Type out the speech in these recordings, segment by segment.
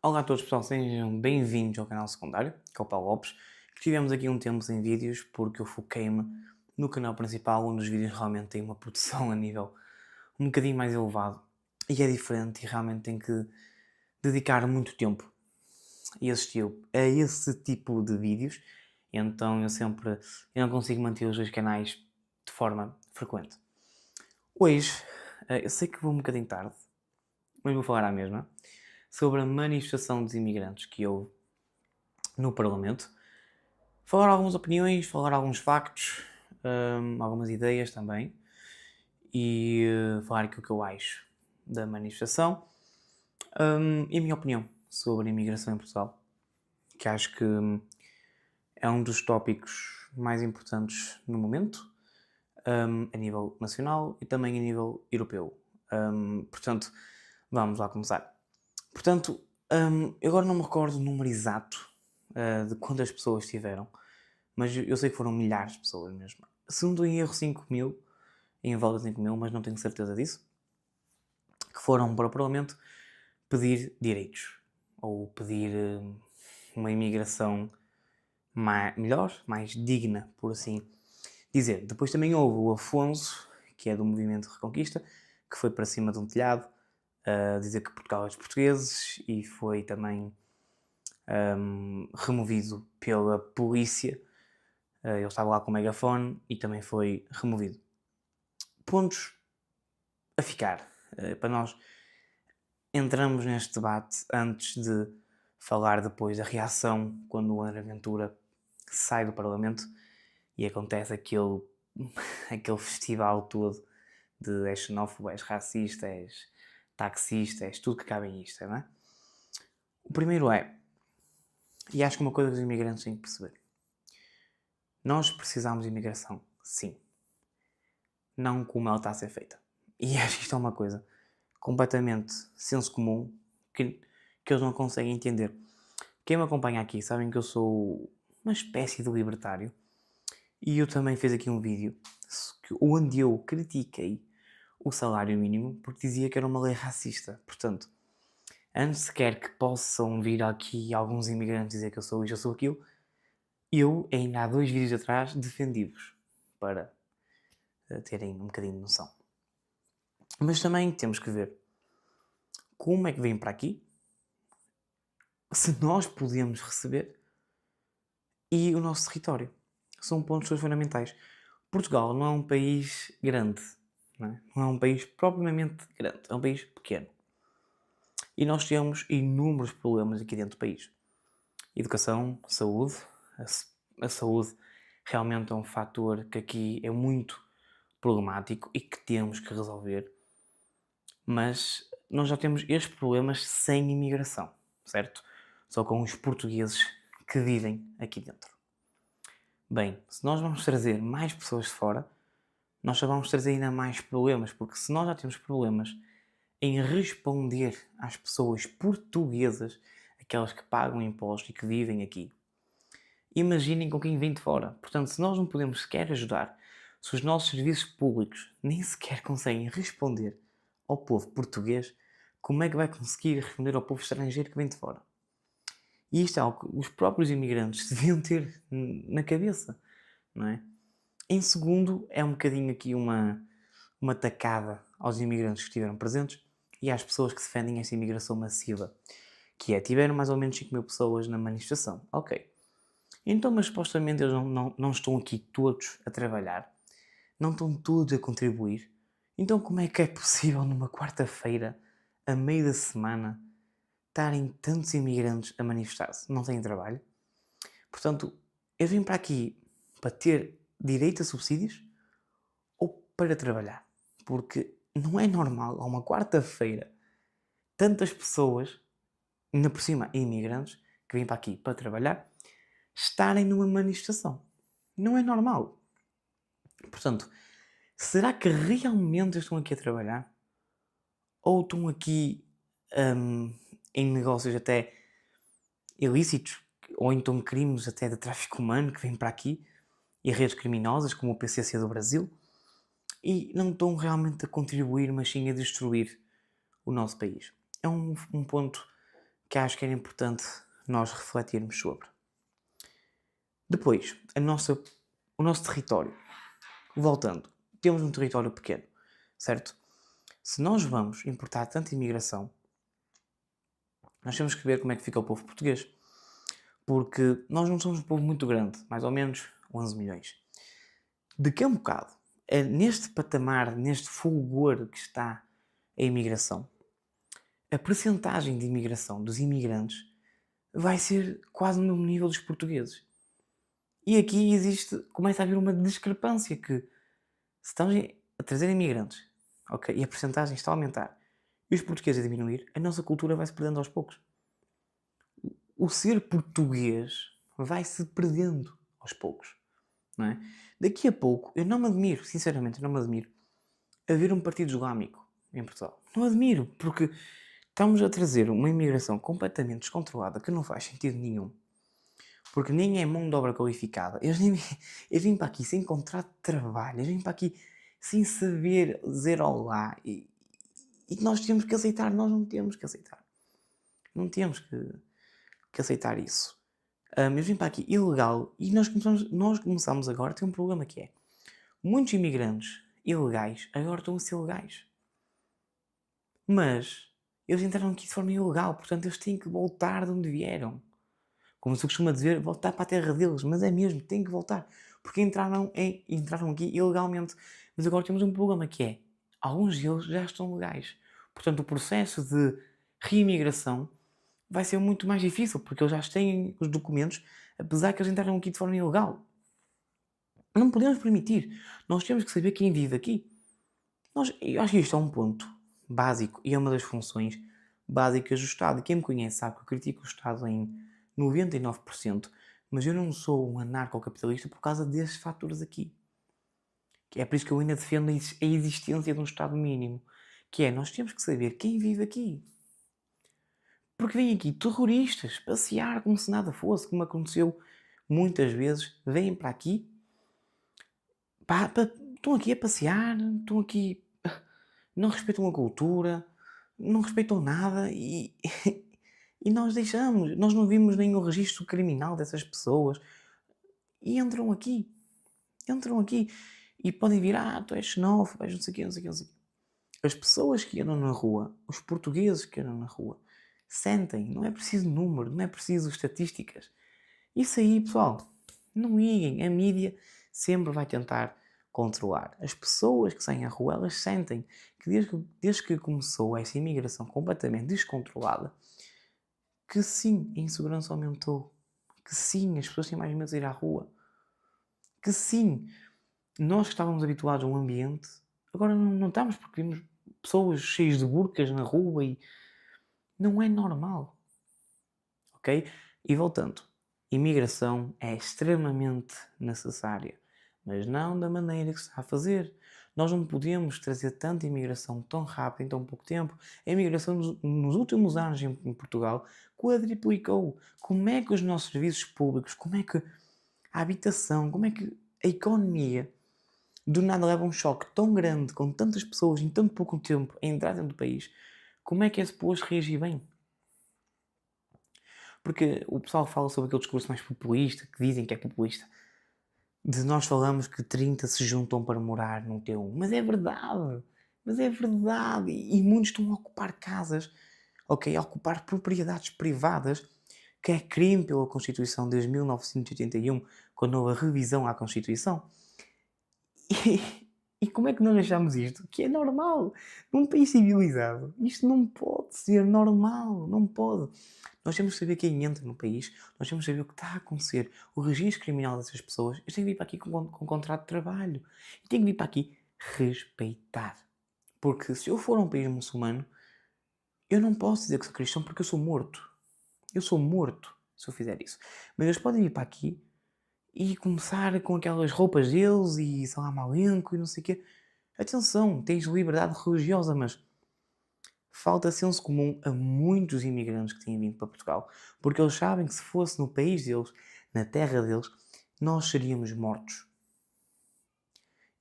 Olá a todos pessoal, sejam bem-vindos ao canal secundário, que é o Paulo Lopes, que tivemos aqui um tempo sem vídeos porque eu foquei-me no canal principal onde os vídeos realmente têm uma produção a nível um bocadinho mais elevado e é diferente e realmente tem que dedicar muito tempo e assistir a esse tipo de vídeos, então eu não consigo manter os dois canais de forma frequente. Hoje, eu sei que vou um bocadinho tarde, mas vou falar à mesma, sobre a manifestação dos imigrantes que houve no Parlamento. Falar algumas opiniões, falar alguns factos, algumas ideias também e falar aquilo que eu acho da manifestação e a minha opinião sobre a imigração em Portugal, que acho que é um dos tópicos mais importantes no momento, a nível nacional e também a nível europeu. Portanto, vamos lá começar. Portanto, eu agora não me recordo o número exato de quantas pessoas tiveram, mas eu sei que foram milhares de pessoas mesmo. Se não estou em erro, 5 mil, em volta de 5 mil, mas não tenho certeza disso, que foram para o Parlamento pedir direitos ou pedir uma imigração melhor, mais digna, por assim dizer. Depois também houve o Afonso, que é do Movimento Reconquista, que foi para cima de um telhado a dizer que Portugal é dos portugueses e foi também removido pela polícia. Ele estava lá com o megafone e também foi removido. Pontos a ficar. Para nós entramos neste debate antes de falar depois da reação quando o André Ventura sai do Parlamento e acontece aquele festival todo de és xenófobo, és racista, és taxista, és tudo que cabe em isto, não é? O primeiro é, e acho que uma coisa que os imigrantes têm que perceber, nós precisamos de imigração, sim. Não como ela está a ser feita. E acho que isto é uma coisa completamente senso comum que eles não conseguem entender. Quem me acompanha aqui sabem que eu sou uma espécie de libertário e eu também fiz aqui um vídeo onde eu critiquei o salário mínimo porque dizia que era uma lei racista. Portanto, antes sequer que possam vir aqui alguns imigrantes dizer que eu sou isto, eu sou aquilo, eu ainda há 2 vídeos atrás defendi-vos para terem um bocadinho de noção. Mas também temos que ver como é que vêm para aqui, se nós podemos receber e o nosso território. São pontos fundamentais. Portugal não é um país grande, não é um país propriamente grande, é um país pequeno. E nós temos inúmeros problemas aqui dentro do país. Educação, saúde. A saúde realmente é um fator que aqui é muito problemático e que temos que resolver. Mas nós já temos estes problemas sem imigração, certo? Só com os portugueses que vivem aqui dentro. Bem, se nós vamos trazer mais pessoas de fora, nós só vamos trazer ainda mais problemas, porque se nós já temos problemas em responder às pessoas portuguesas, aquelas que pagam impostos e que vivem aqui, imaginem com quem vem de fora. Portanto, se nós não podemos sequer ajudar, se os nossos serviços públicos nem sequer conseguem responder ao povo português, como é que vai conseguir responder ao povo estrangeiro que vem de fora? E isto é algo que os próprios imigrantes deviam ter na cabeça, não é? Em segundo, é um bocadinho aqui uma tacada aos imigrantes que estiveram presentes e às pessoas que defendem esta imigração massiva, que é, tiveram mais ou menos 5 mil pessoas na manifestação. Ok. Então, mas supostamente eles não estão aqui todos a trabalhar, não estão todos a contribuir. Então como é que é possível numa quarta-feira, a meio da semana, estarem tantos imigrantes a manifestar-se? Não têm trabalho? Portanto, eu vim para aqui para ter direito a subsídios ou para trabalhar? Porque não é normal, a uma quarta-feira, tantas pessoas, ainda por cima imigrantes, que vêm para aqui para trabalhar, estarem numa manifestação. Não é normal. Portanto, será que realmente estão aqui a trabalhar? Ou estão aqui em negócios até ilícitos? Ou então crimes até de tráfico humano que vêm para aqui? E redes criminosas como o PCC do Brasil? E não estão realmente a contribuir, mas sim a destruir o nosso país. É um ponto que acho que era importante nós refletirmos sobre. Depois, o nosso território. Voltando, temos um território pequeno, certo? Se nós vamos importar tanta imigração, nós temos que ver como é que fica o povo português. Porque nós não somos um povo muito grande, mais ou menos 11 milhões. De que é um bocado, é neste patamar, neste fulgor que está a imigração, a percentagem de imigração dos imigrantes vai ser quase no mesmo nível dos portugueses. E aqui começa a haver uma discrepância que se estamos a trazer imigrantes, ok, e a percentagem está a aumentar e os portugueses a diminuir, a nossa cultura vai se perdendo aos poucos. O ser português vai se perdendo aos poucos, não é? Daqui a pouco, eu não me admiro, sinceramente, eu não me admiro haver um partido islâmico em Portugal. Não admiro, porque estamos a trazer uma imigração completamente descontrolada que não faz sentido nenhum. Porque nem é mão de obra qualificada. Eles vêm para aqui sem contrato de trabalho, eles vêm para aqui sem saber dizer olá. E nós temos que aceitar, nós não temos que aceitar. Não temos que aceitar isso. Eles vêm para aqui ilegal e nós começamos agora a ter um problema que é muitos imigrantes ilegais agora estão a ser legais. Mas eles entraram aqui de forma ilegal, portanto eles têm que voltar de onde vieram. Como se costuma dizer, voltar para a terra deles, mas é mesmo, têm que voltar. Porque entraram aqui ilegalmente. Mas agora temos um problema que é, alguns deles já estão legais. Portanto, o processo de reimigração vai ser muito mais difícil, porque eles já têm os documentos, apesar que eles entraram aqui de forma ilegal. Não podemos permitir. Nós temos que saber quem vive aqui. Eu acho que isto é um ponto básico e é uma das funções básicas do Estado. Quem me conhece sabe que eu critico o Estado em 99%, mas eu não sou um anarcocapitalista por causa desses fatores aqui. É por isso que eu ainda defendo a existência de um Estado mínimo, que é, nós temos que saber quem vive aqui. Porque vêm aqui terroristas passear como se nada fosse, como aconteceu muitas vezes, vêm para aqui, estão aqui a passear, estão aqui, não respeitam a cultura, não respeitam nada e nós não vimos nenhum registro criminal dessas pessoas e entram aqui e podem vir, tu és xenófobo, és não sei o quê, não sei o quê, não sei o quê. As pessoas que andam na rua, os portugueses que andam na rua, sentem, não é preciso número, não é preciso estatísticas. Isso aí, pessoal, não liguem, a mídia sempre vai tentar controlar. As pessoas que saem à rua, elas sentem que desde que começou essa imigração completamente descontrolada, que sim, a insegurança aumentou, que sim, as pessoas têm mais medo de ir à rua, que sim, nós que estávamos habituados a um ambiente, agora não estamos porque vimos pessoas cheias de burcas na rua e não é normal, ok? E voltando, imigração é extremamente necessária, mas não da maneira que se está a fazer. Nós não podemos trazer tanta imigração tão rápido em tão pouco tempo. A imigração nos últimos anos em Portugal quadriplicou. Como é que os nossos serviços públicos, como é que a habitação, como é que a economia do nada leva um choque tão grande com tantas pessoas em tão pouco tempo a entrar dentro do país? Como é que é suposto reagir bem? Porque o pessoal fala sobre aquele discurso mais populista, que dizem que é populista. De nós falamos que 30 se juntam para morar num T1. Mas é verdade. Mas é verdade. E muitos estão a ocupar casas, ok? A ocupar propriedades privadas, que é crime pela Constituição desde 1981, quando houve a revisão à Constituição. E como é que nós achamos isto? Que é normal. Num país civilizado, isto não pode ser normal. Não pode. Nós temos que saber quem entra no país, nós temos que saber o que está a acontecer, o registro criminal dessas pessoas. Eu tenho que vir para aqui com contrato de trabalho. E tenho que vir para aqui respeitar. Porque se eu for a um país muçulmano, eu não posso dizer que sou cristão porque eu sou morto. Eu sou morto se eu fizer isso. Mas eles podem vir para aqui e começar com aquelas roupas deles e salam aleikum e não sei o quê. Atenção, tens liberdade religiosa, mas falta senso comum a muitos imigrantes que têm vindo para Portugal, porque eles sabem que se fosse no país deles, na terra deles, nós seríamos mortos.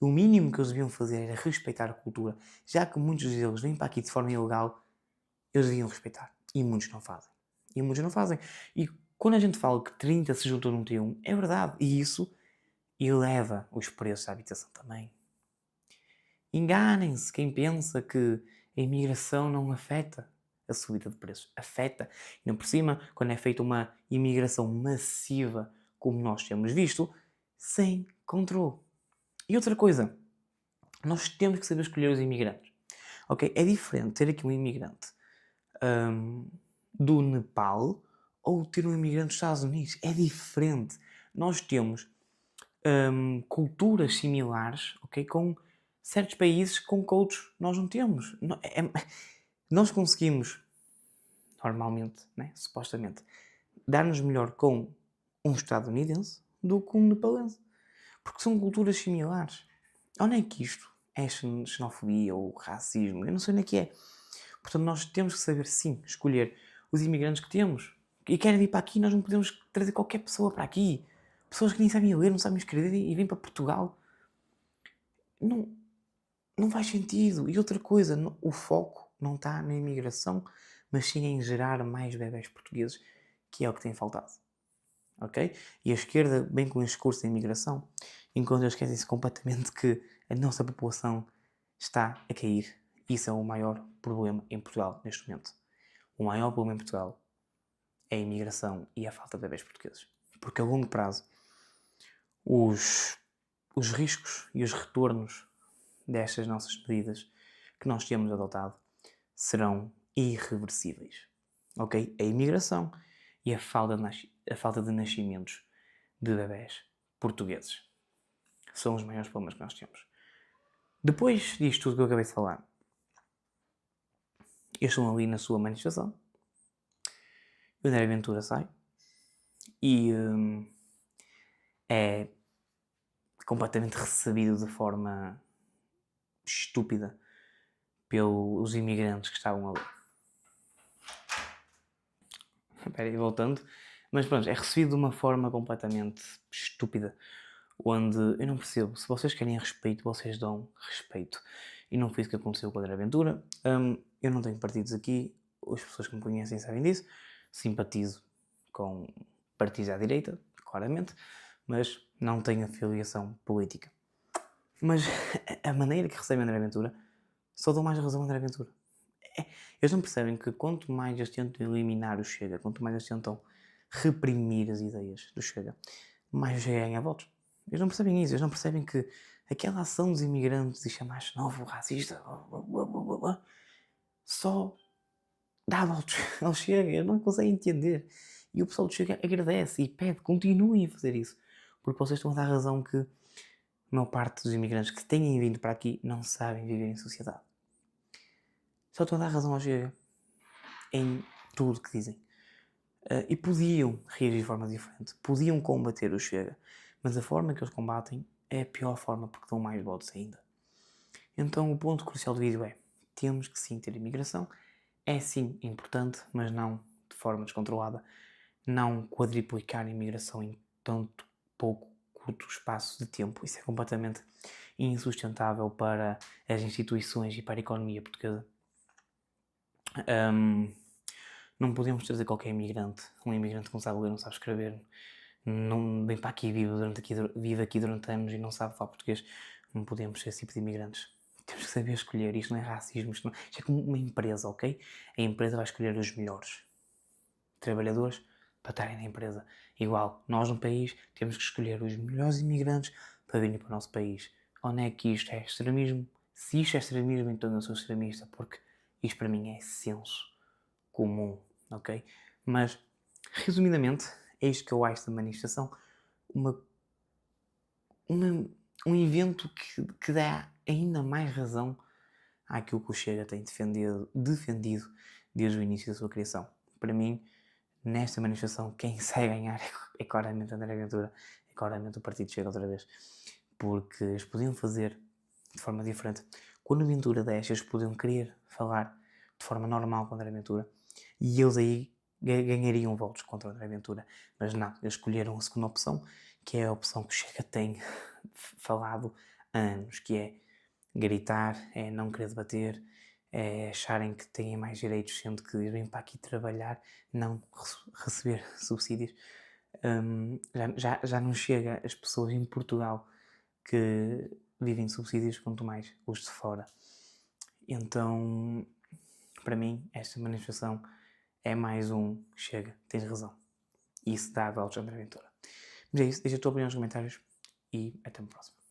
O mínimo que eles deviam fazer era respeitar a cultura, já que muitos deles vêm para aqui de forma ilegal, eles deviam respeitar. E muitos não fazem. E muitos não fazem. E quando a gente fala que 30 se juntam num T1, é verdade. E isso eleva os preços da habitação também. Enganem-se quem pensa que a imigração não afeta a subida de preços. Afeta. E não por cima, quando é feita uma imigração massiva, como nós temos visto, sem controle. E outra coisa, nós temos que saber escolher os imigrantes. Ok? É diferente ter aqui um imigrante do Nepal ou ter um imigrante dos Estados Unidos. É diferente. Nós temos culturas similares, ok? Com certos países com que outros nós não temos. Nós conseguimos, normalmente, né, supostamente, dar-nos melhor com um estadunidense do que um nepalense. Porque são culturas similares. Onde é que isto é xenofobia ou racismo? Eu não sei onde é que é. Portanto, nós temos que saber, sim, escolher os imigrantes que temos. E querem vir para aqui, nós não podemos trazer qualquer pessoa para aqui. Pessoas que nem sabem ler, não sabem escrever e vêm para Portugal. Não faz sentido. E outra coisa, o foco não está na imigração, mas sim em gerar mais bebés portugueses, que é o que tem faltado. Ok? E a esquerda, bem com este discurso da imigração, enquanto eles esquecem-se completamente que a nossa população está a cair. Isso é o maior problema em Portugal neste momento. O maior problema em Portugal é a imigração e a falta de bebés portugueses. Porque a longo prazo, os riscos e os retornos destas nossas medidas que nós temos adotado serão irreversíveis. Ok? A imigração e a falta de nascimentos de bebés portugueses são os maiores problemas que nós temos. Depois disto tudo que eu acabei de falar, eles estão ali na sua manifestação, o André Ventura sai e é completamente recebido de forma estúpida pelos imigrantes que estavam ali. Espera aí, voltando. Mas pronto, é recebido de uma forma completamente estúpida, onde eu não percebo. Se vocês querem respeito, vocês dão respeito. E não foi isso que aconteceu com o André Ventura. Eu não tenho partidos aqui, as pessoas que me conhecem sabem disso. Simpatizo com partidos à direita, claramente, mas não tenho afiliação política. Mas a maneira que recebem André Ventura, só dou mais razão a André Ventura. Eles não percebem que quanto mais eles tentam eliminar o Chega, quanto mais eles tentam reprimir as ideias do Chega, mais o Chega ganha votos. Eles não percebem isso, eles não percebem que aquela ação dos imigrantes e chamar novo racista, só dá votos ao Chega, eles não conseguem entender. E o pessoal do Chega agradece e pede, continuem a fazer isso, porque vocês estão a dar razão que a maior parte dos imigrantes que têm vindo para aqui não sabem viver em sociedade. Só estão a dar razão ao Chega em tudo que dizem. E podiam reagir de forma diferente, podiam combater o Chega, mas a forma que eles combatem é a pior forma porque dão mais votos ainda. Então o ponto crucial do vídeo é: temos que sim ter imigração, é sim importante, mas não de forma descontrolada, não quadriplicar a imigração em tanto pouco curto espaço de tempo. Isso é completamente insustentável para as instituições e para a economia portuguesa. Não podemos trazer qualquer imigrante, um imigrante que não sabe ler, não sabe escrever, não vem para aqui, vive aqui durante anos e não sabe falar português. Não podemos ser esse tipo de imigrantes. Temos que saber escolher. Isto não é racismo, isto é como uma empresa, ok? A empresa vai escolher os melhores trabalhadores para estarem na empresa. Igual, nós no país temos que escolher os melhores imigrantes para virem para o nosso país. Onde é que isto é extremismo? Se isto é extremismo, então eu sou extremista, porque isto para mim é senso comum, ok? Mas, resumidamente, é isto que eu acho da manifestação. Um evento que dá ainda mais razão àquilo que o Chega tem defendido desde o início da sua criação. Para mim, nesta manifestação, quem sai ganhar é claramente André Ventura, é claramente o Partido Chega outra vez. Porque eles podiam fazer de forma diferente. Quando o Ventura desce, eles podiam querer falar de forma normal com o André Ventura e eles aí ganhariam votos contra o André Ventura. Mas não, eles escolheram a segunda opção, que é a opção que o Chega tem falado há anos, que é gritar, é não querer debater, é acharem que têm mais direitos, sendo que vêm para aqui trabalhar, não receber subsídios. Já não chega as pessoas em Portugal que vivem de subsídios, quanto mais os de fora. Então, para mim, esta manifestação é mais um chega, tens razão. E isso dá a Alexandre Ventura. Mas é isso, deixa a tua opinião nos comentários e até uma próxima.